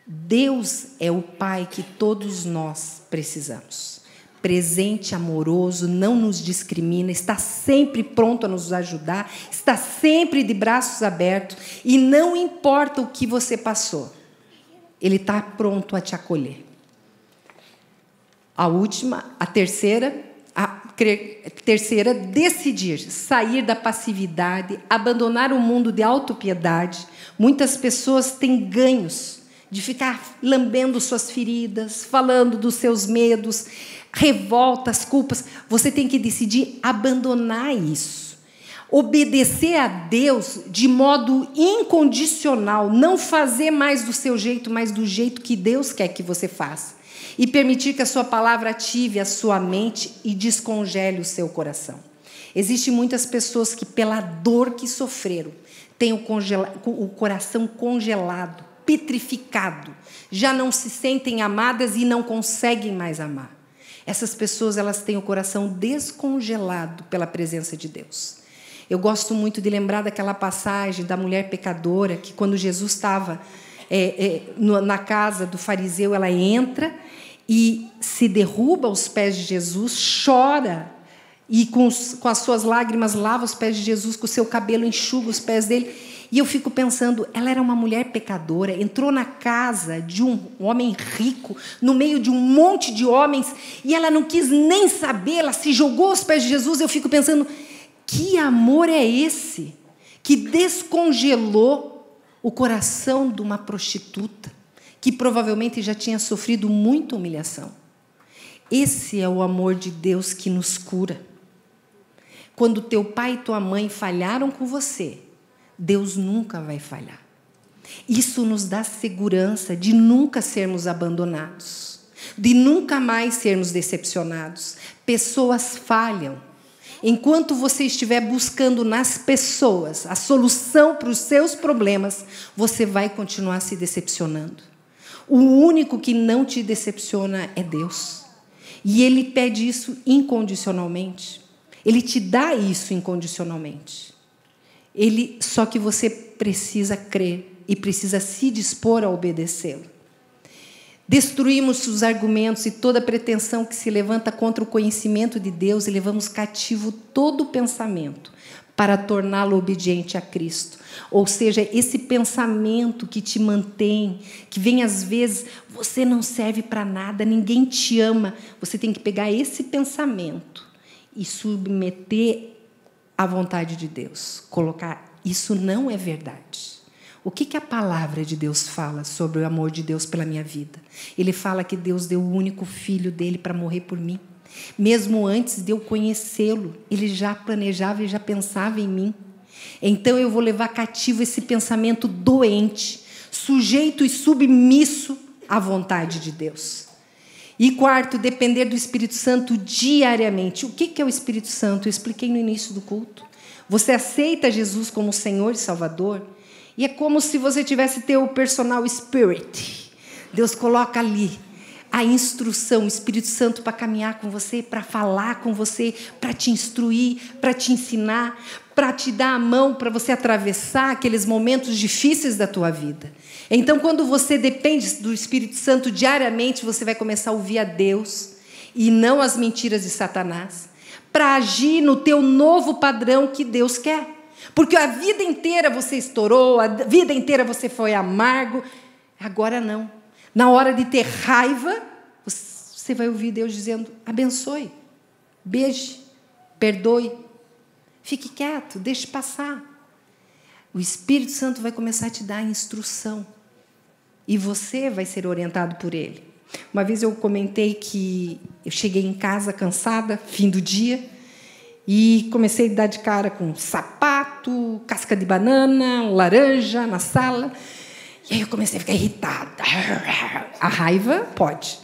Deus é o pai que todos nós precisamos. Presente, amoroso, não nos discrimina, está sempre pronto a nos ajudar, está sempre de braços abertos e não importa o que você passou, Ele está pronto a te acolher. A terceira, decidir sair da passividade, abandonar o mundo de autopiedade. Muitas pessoas têm ganhos de ficar lambendo suas feridas, falando dos seus medos, revoltas, culpas. Você tem que decidir abandonar isso. Obedecer a Deus de modo incondicional. Não fazer mais do seu jeito, mas do jeito que Deus quer que você faça. E permitir que a sua palavra ative a sua mente e descongele o seu coração. Existem muitas pessoas que, pela dor que sofreram, têm o coração congelado, petrificado. Já não se sentem amadas e não conseguem mais amar. Essas pessoas, elas têm o coração descongelado pela presença de Deus. Eu gosto muito de lembrar daquela passagem da mulher pecadora, que quando Jesus estava na casa do fariseu, ela entra e se derruba aos pés de Jesus, chora, e com as suas lágrimas lava os pés de Jesus, com o seu cabelo enxuga os pés dele. E eu fico pensando, ela era uma mulher pecadora, entrou na casa de um homem rico, no meio de um monte de homens, e ela não quis nem saber, ela se jogou aos pés de Jesus. Eu fico pensando, que amor é esse que descongelou o coração de uma prostituta, que provavelmente já tinha sofrido muita humilhação? Esse é o amor de Deus que nos cura. Quando teu pai e tua mãe falharam com você, Deus nunca vai falhar. Isso nos dá segurança de nunca sermos abandonados, de nunca mais sermos decepcionados. Pessoas falham. Enquanto você estiver buscando nas pessoas a solução para os seus problemas, você vai continuar se decepcionando. O único que não te decepciona é Deus. E Ele pede isso incondicionalmente. Ele te dá isso incondicionalmente. Só que você precisa crer e precisa se dispor a obedecê-lo. Destruímos os argumentos e toda pretensão que se levanta contra o conhecimento de Deus e levamos cativo todo o pensamento para torná-lo obediente a Cristo. Ou seja, esse pensamento que te mantém, que vem às vezes, você não serve para nada, ninguém te ama. Você tem que pegar esse pensamento e submeter à vontade de Deus. Colocar, isso não é verdade. O que a palavra de Deus fala sobre o amor de Deus pela minha vida? Ele fala que Deus deu o único filho dele para morrer por mim. Mesmo antes de eu conhecê-lo, ele já planejava e já pensava em mim. Então eu vou levar cativo esse pensamento doente, sujeito e submisso à vontade de Deus. E quarto, depender do Espírito Santo diariamente. O que é o Espírito Santo? Eu expliquei no início do culto. Você aceita Jesus como Senhor e Salvador, e é como se você tivesse teu personal spirit. Deus coloca ali a instrução, o Espírito Santo para caminhar com você, para falar com você, para te instruir, para te ensinar, para te dar a mão, para você atravessar aqueles momentos difíceis da tua vida. Então, quando você depende do Espírito Santo diariamente, você vai começar a ouvir a Deus e não as mentiras de Satanás, para agir no teu novo padrão que Deus quer. Porque a vida inteira você estourou, a vida inteira você foi amargo. Agora não. Na hora de ter raiva, você vai ouvir Deus dizendo: abençoe, beije, perdoe, fique quieto, deixe passar. O Espírito Santo vai começar a te dar a instrução e você vai ser orientado por ele. Uma vez eu comentei que eu cheguei em casa cansada, fim do dia, e comecei a dar de cara com sapato, casca de banana, laranja na sala. E aí eu comecei a ficar irritada. A raiva pode.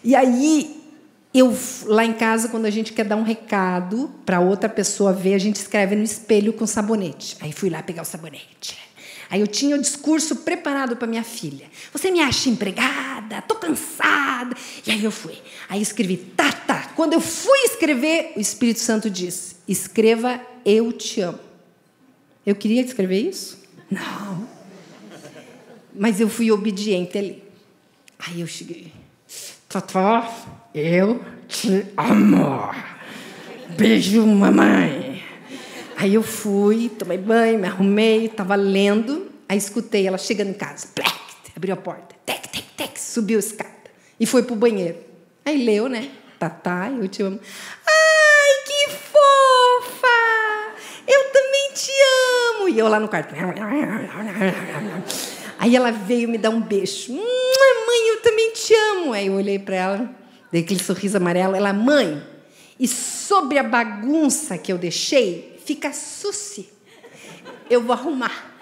E aí, lá em casa, quando a gente quer dar um recado para outra pessoa ver, a gente escreve no espelho com sabonete. Aí fui lá pegar o sabonete. Aí eu tinha o discurso preparado para minha filha. Você me acha empregada? Estou cansada. E aí eu fui. Aí escrevi, tá. Quando eu fui escrever, o Espírito Santo disse: escreva, eu te amo. Eu queria escrever isso? Não. Mas eu fui obediente ali. Aí eu cheguei. Totó, eu te amo. Beijo, mamãe. Aí eu fui, tomei banho, me arrumei, estava lendo. Aí escutei ela chegando em casa. Plec, abriu a porta. Tec, subiu a escada. E foi para o banheiro. Aí leu, né? Tatá, eu te amo. Ai, que fofa! Eu também te amo. E eu lá no quarto. Aí ela veio me dar um beijo. Mãe, eu também te amo. Aí eu olhei para ela, dei aquele sorriso amarelo. Ela, mãe, e sobre a bagunça que eu deixei, fica suci. Eu vou arrumar.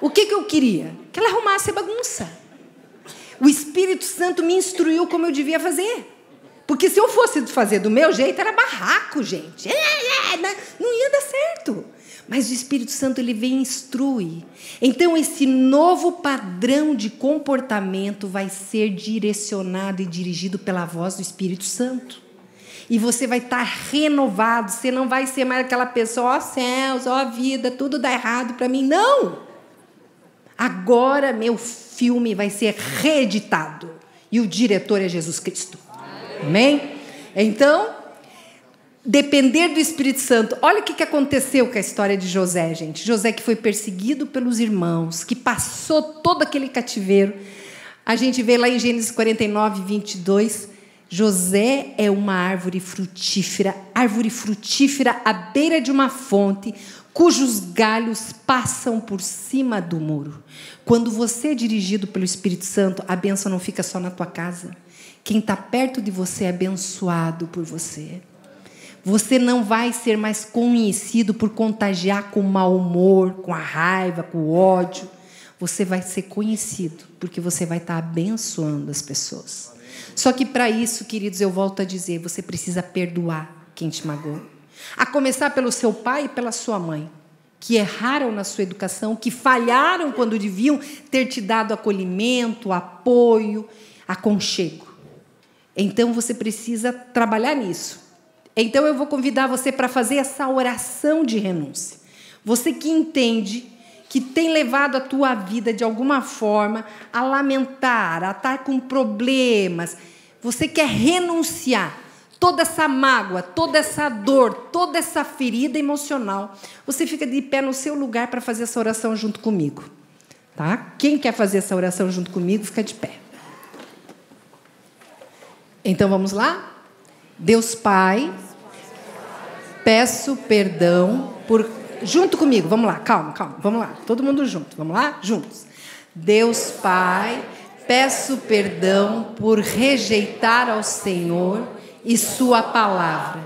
O que eu queria? Que ela arrumasse a bagunça. O Espírito Santo me instruiu como eu devia fazer. Porque se eu fosse fazer do meu jeito, era barraco, gente. Não ia dar certo. Mas o Espírito Santo, ele vem e instrui. Então, esse novo padrão de comportamento vai ser direcionado e dirigido pela voz do Espírito Santo. E você vai estar renovado. Você não vai ser mais aquela pessoa, ó céus, ó vida, tudo dá errado para mim. Não! Agora, meu filme vai ser reeditado. E o diretor é Jesus Cristo. Amém? Então, depender do Espírito Santo. Olha o que aconteceu com a história de José, gente. José que foi perseguido pelos irmãos, que passou todo aquele cativeiro. A gente vê lá em Gênesis 49, 22, José é uma árvore frutífera à beira de uma fonte, cujos galhos passam por cima do muro. Quando você é dirigido pelo Espírito Santo, a bênção não fica só na tua casa. Quem está perto de você é abençoado por você. Você não vai ser mais conhecido por contagiar com o mau humor, com a raiva, com o ódio. Você vai ser conhecido porque você vai estar abençoando as pessoas. Só que para isso, queridos, eu volto a dizer, você precisa perdoar quem te magoou. A começar pelo seu pai e pela sua mãe, que erraram na sua educação, que falharam quando deviam ter te dado acolhimento, apoio, aconchego. Então, você precisa trabalhar nisso. Então, eu vou convidar você para fazer essa oração de renúncia. Você que entende que tem levado a tua vida de alguma forma a lamentar, a estar com problemas, você quer renunciar toda essa mágoa, toda essa dor, toda essa ferida emocional, você fica de pé no seu lugar para fazer essa oração junto comigo. Tá? Quem quer fazer essa oração junto comigo, fica de pé. Então, vamos lá? Deus Pai, peço perdão por... Junto comigo, vamos lá, calma, vamos lá. Todo mundo junto, vamos lá? Juntos. Deus Pai, peço perdão por rejeitar ao Senhor e sua palavra.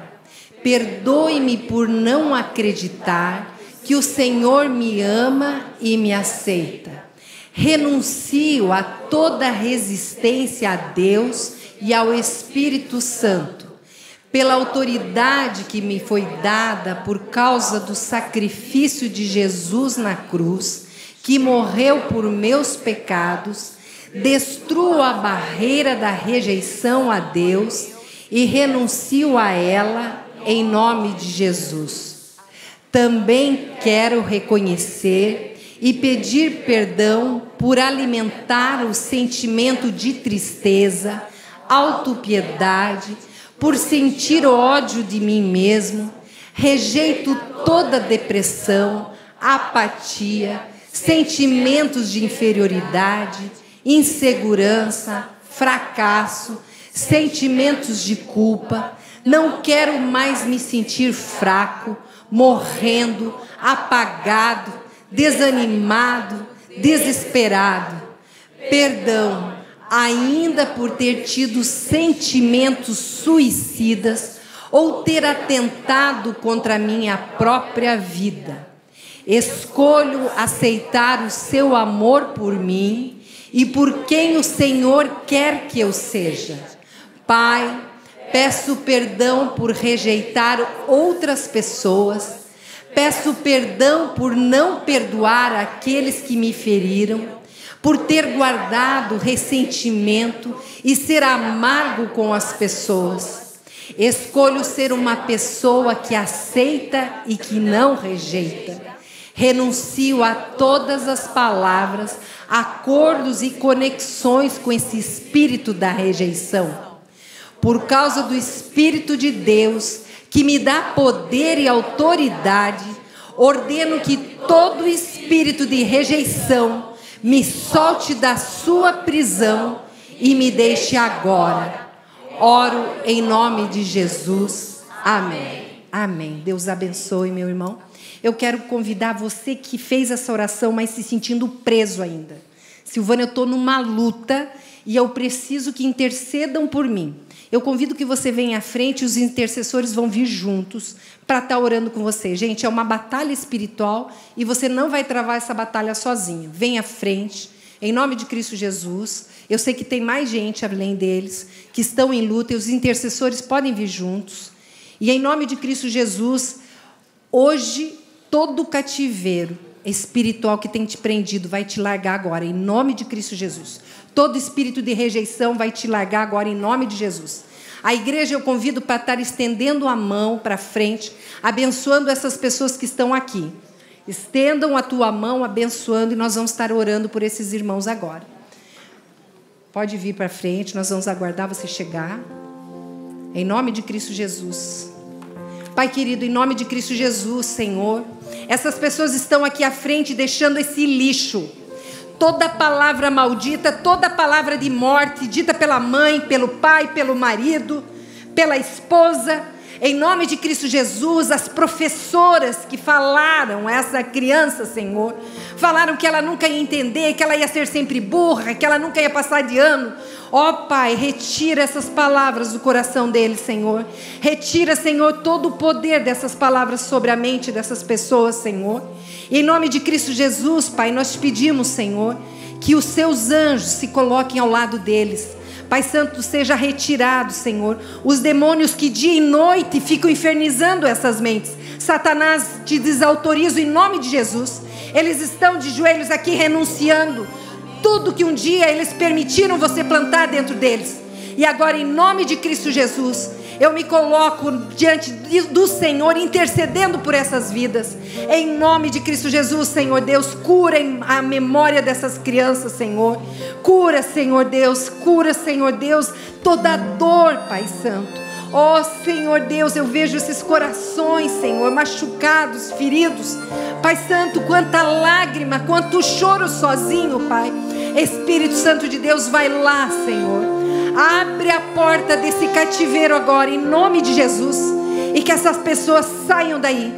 Perdoe-me por não acreditar que o Senhor me ama e me aceita. Renuncio a toda resistência a Deus e ao Espírito Santo. Pela autoridade que me foi dada por causa do sacrifício de Jesus na cruz, que morreu por meus pecados, destruo a barreira da rejeição a Deus e renuncio a ela em nome de Jesus. Também quero reconhecer e pedir perdão por alimentar o sentimento de tristeza, autopiedade, por sentir ódio de mim mesmo. Rejeito toda depressão, apatia, sentimentos de inferioridade, insegurança, fracasso, sentimentos de culpa. Não quero mais me sentir fraco, morrendo, apagado, desanimado, desesperado. Perdão ainda por ter tido sentimentos suicidas ou ter atentado contra a minha própria vida. Escolho aceitar o seu amor por mim e por quem o Senhor quer que eu seja. Pai, peço perdão por rejeitar outras pessoas. Peço perdão por não perdoar aqueles que me feriram, por ter guardado ressentimento e ser amargo com as pessoas. Escolho ser uma pessoa que aceita e que não rejeita. Renuncio a todas as palavras, acordos e conexões com esse espírito da rejeição. Por causa do Espírito de Deus, que me dá poder e autoridade, ordeno que todo espírito de rejeição me solte da sua prisão e me deixe agora. Oro em nome de Jesus. Amém. Amém. Deus abençoe, meu irmão. Eu quero convidar você que fez essa oração, mas se sentindo preso ainda. Silvana, eu estou numa luta e eu preciso que intercedam por mim. Eu convido que você venha à frente, os intercessores vão vir juntos para estar orando com você. Gente, é uma batalha espiritual e você não vai travar essa batalha sozinho. Venha à frente, em nome de Cristo Jesus. Eu sei que tem mais gente além deles que estão em luta e os intercessores podem vir juntos. E em nome de Cristo Jesus, hoje, todo cativeiro espiritual que tem te prendido vai te largar agora, em nome de Cristo Jesus. Todo espírito de rejeição vai te largar agora, em nome de Jesus. A igreja eu convido para estar estendendo a mão para frente, abençoando essas pessoas que estão aqui. Estendam a tua mão, abençoando, e nós vamos estar orando por esses irmãos agora. Pode vir para frente, nós vamos aguardar você chegar. Em nome de Cristo Jesus. Pai querido, em nome de Cristo Jesus, Senhor, essas pessoas estão aqui à frente deixando esse lixo. Toda palavra maldita, toda palavra de morte, dita pela mãe, pelo pai, pelo marido, pela esposa. Em nome de Cristo Jesus, as professoras que falaram a essa criança, Senhor, falaram que ela nunca ia entender, que ela ia ser sempre burra, que ela nunca ia passar de ano. Ó Pai, retira essas palavras do coração deles, Senhor. Retira, Senhor, todo o poder dessas palavras sobre a mente dessas pessoas, Senhor. E em nome de Cristo Jesus, Pai, nós te pedimos, Senhor, que os seus anjos se coloquem ao lado deles. Pai Santo, seja retirado, Senhor, os demônios que dia e noite ficam infernizando essas mentes. Satanás, te desautorizo em nome de Jesus. Eles estão de joelhos aqui renunciando tudo que um dia eles permitiram você plantar dentro deles. E agora, em nome de Cristo Jesus, Eu me coloco diante do Senhor, intercedendo por essas vidas. Em nome de Cristo Jesus, Senhor Deus, cura a memória dessas crianças, Senhor. Cura, Senhor Deus, toda dor, Pai Santo. Ó Senhor Deus, eu vejo esses corações, Senhor, machucados, feridos. Pai Santo, quanta lágrima, quanto choro sozinho, Pai. Espírito Santo de Deus, vai lá, Senhor. Abre a porta desse cativeiro agora, em nome de Jesus. E que essas pessoas saiam daí.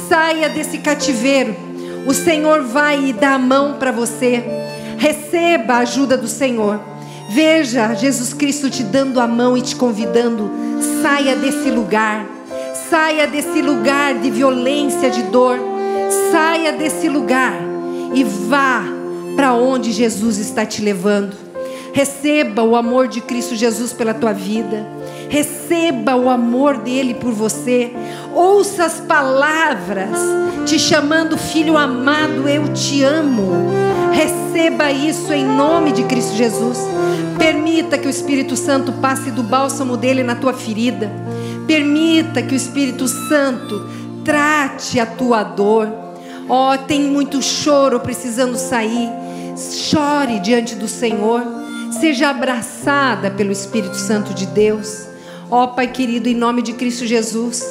Saia desse cativeiro. O Senhor vai dar a mão para você. Receba a ajuda do Senhor. Veja Jesus Cristo te dando a mão e te convidando. Saia desse lugar. Saia desse lugar de violência, de dor. Saia desse lugar e vá para onde Jesus está te levando. Receba o amor de Cristo Jesus pela tua vida. Receba o amor dele por você. Ouça as palavras te chamando, filho amado, eu te amo. Receba isso em nome de Cristo Jesus. Permita que o Espírito Santo passe do bálsamo dele na tua ferida. Permita que o Espírito Santo trate a tua dor. Ó, tem muito choro precisando sair. Chore diante do Senhor. Seja abraçada pelo Espírito Santo de Deus. Ó Pai querido, em nome de Cristo Jesus,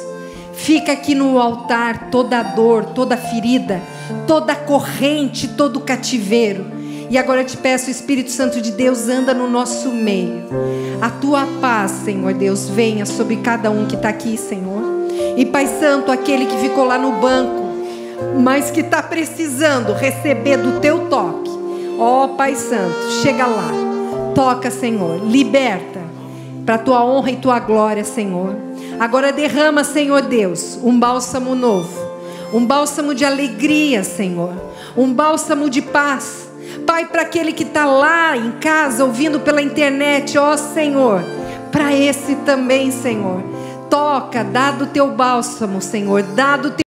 fica aqui no altar toda dor, toda ferida, toda corrente, todo cativeiro. E agora eu te peço, Espírito Santo de Deus, anda no nosso meio. A tua paz, Senhor Deus, venha sobre cada um que está aqui, Senhor. E Pai Santo, aquele que ficou lá no banco, mas que está precisando receber do teu toque, ó Pai Santo, chega lá. Toca, Senhor, liberta, para tua honra e tua glória, Senhor. Agora derrama, Senhor Deus, um bálsamo novo, um bálsamo de alegria, Senhor, um bálsamo de paz, Pai, para aquele que está lá em casa, ouvindo pela internet, ó Senhor, para esse também, Senhor. Toca, dá do teu bálsamo, Senhor, dá do teu